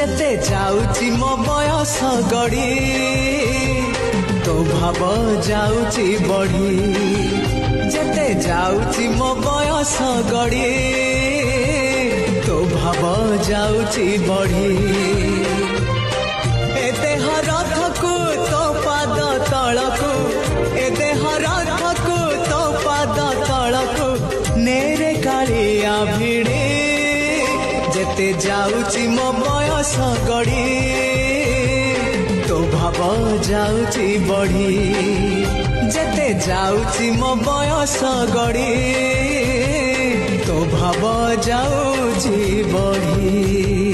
जेते जाउची मो बयस गड़ी तो भाव जाउची बढ़ी जेते जाउची मो बयस गड़ी तो भाव जाउची बढ़ी ए देह रथकु तो पाद तलकु ए देह रथकु तो पाद तलकु नेरे कालिया भिड़ी जेते जाउची मो बयस गड़ी तो भाव जाउची बढ़ी जेते जाउची मो बयस गड़ी तो भाव जाउची बढ़ी।